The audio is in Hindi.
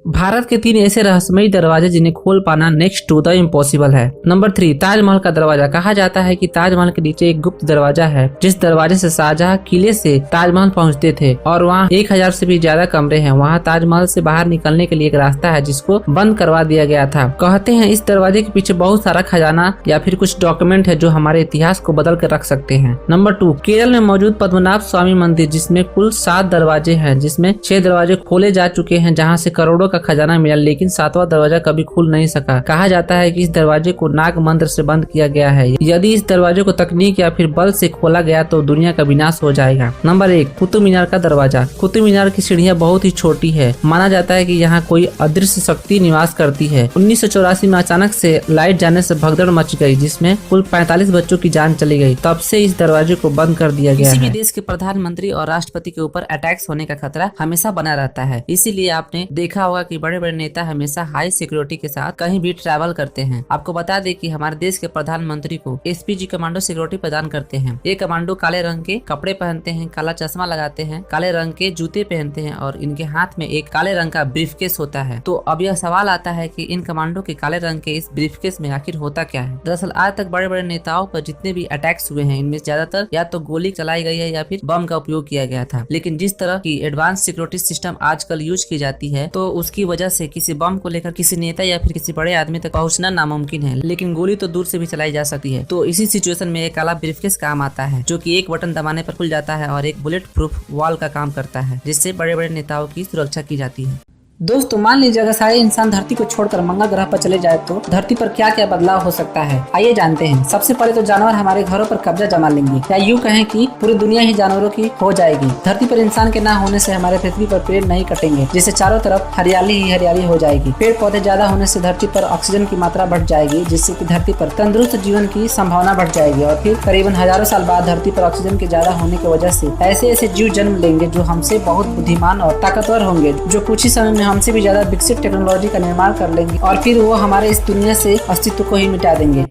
भारत के 3 ऐसे रहस्यमयी दरवाजे जिन्हें खोल पाना नेक्स्ट टू द इम्पॉसिबल है। नंबर 3, ताजमहल का दरवाजा। कहा जाता है कि ताजमहल के नीचे एक गुप्त दरवाजा है जिस दरवाजे से शाहजहां किले से ताजमहल पहुंचते थे और वहां 1000 से भी ज्यादा कमरे हैं। वहां ताजमहल से बाहर निकलने के लिए एक रास्ता है जिसको बंद करवा दिया गया था। कहते हैं इस दरवाजे के पीछे बहुत सारा खजाना या फिर कुछ डॉक्यूमेंट है जो हमारे इतिहास को बदल कर रख सकते हैं। नंबर 2, केरल में मौजूद पद्मनाभ स्वामी मंदिर जिसमें कुल 7 दरवाजे हैं, जिसमें 6 दरवाजे खोले जा चुके हैं जहाँ से करोड़ों का खजाना मिला, लेकिन 7वां दरवाजा कभी खुल नहीं सका। कहा जाता है कि इस दरवाजे को नाग मंत्र से बंद किया गया है। यदि इस दरवाजे को तकनीक या फिर बल से खोला गया तो दुनिया का विनाश हो जाएगा। नंबर 1, कुतुब मीनार का दरवाजा। कुतुब मीनार की सीढ़ियां बहुत ही छोटी है। माना जाता है कि यहाँ कोई अदृश्य शक्ति निवास करती है। 1984 में अचानक से लाइट जाने से भगदड़ मच गई जिसमें कुल 45 बच्चों की जान चली गई। तब से इस दरवाजे को बंद कर दिया गया है। किसी भी देश के प्रधानमंत्री और राष्ट्रपति के ऊपर अटैक्स होने का खतरा हमेशा बना रहता है। इसीलिए आपने देखा होगा कि बड़े बड़े नेता हमेशा हाई सिक्योरिटी के साथ कहीं भी ट्रैवल करते हैं। आपको बता दें कि हमारे देश के प्रधानमंत्री को एसपीजी कमांडो सिक्योरिटी प्रदान करते हैं। ये कमांडो काले रंग के कपड़े पहनते हैं, काला चश्मा लगाते हैं, काले रंग के जूते पहनते हैं और इनके हाथ में एक काले रंग का ब्रीफकेस होता है। तो अब यह सवाल आता है कि इन कमांडो के काले रंग के इस ब्रीफकेस में आखिर होता क्या है। दरअसल आज तक बड़े बड़े नेताओं पर जितने भी अटैक्स हुए हैं इनमें ज्यादातर या तो गोली चलाई गई है या फिर बम का उपयोग किया गया था। लेकिन जिस तरह की एडवांस सिक्योरिटी सिस्टम आजकल यूज की जाती है तो उसकी वजह से किसी बम को लेकर किसी नेता या फिर किसी बड़े आदमी तक पहुंचना नामुमकिन है, लेकिन गोली तो दूर से भी चलाई जा सकती है। तो इसी सिचुएशन में एक काला ब्रीफकेस काम आता है जो कि एक बटन दबाने पर खुल जाता है और एक बुलेट प्रूफ वॉल का काम करता है जिससे बड़े बड़े नेताओं की सुरक्षा की जाती है। दोस्तों मान लीजिए अगर सारे इंसान धरती को छोड़कर मंगल ग्रह पर चले जाए तो धरती पर क्या क्या बदलाव हो सकता है, आइए जानते हैं। सबसे पहले तो जानवर हमारे घरों पर कब्जा जमा लेंगे या यूं कहें कि पूरी दुनिया ही जानवरों की हो जाएगी। धरती पर इंसान के ना होने से हमारे पृथ्वी पर पेड़ नहीं कटेंगे जिससे चारों तरफ हरियाली ही हरियाली हो जाएगी। पेड़ पौधे ज्यादा होने से धरती पर ऑक्सीजन की मात्रा बढ़ जाएगी जिससे कि धरती पर तंदुरुस्त जीवन की संभावना बढ़ जाएगी और फिर करीबन हजारों साल बाद धरती पर ऑक्सीजन के ज्यादा होने की वजह से ऐसे ऐसे जीव जन्म लेंगे जो हमसे बहुत बुद्धिमान और ताकतवर होंगे, जो कुछ ही समय में हमसे भी ज्यादा टेक्नोलॉजी का निर्माण कर लेंगे और फिर वो हमारे इस दुनिया से अस्तित्व को ही मिटा देंगे।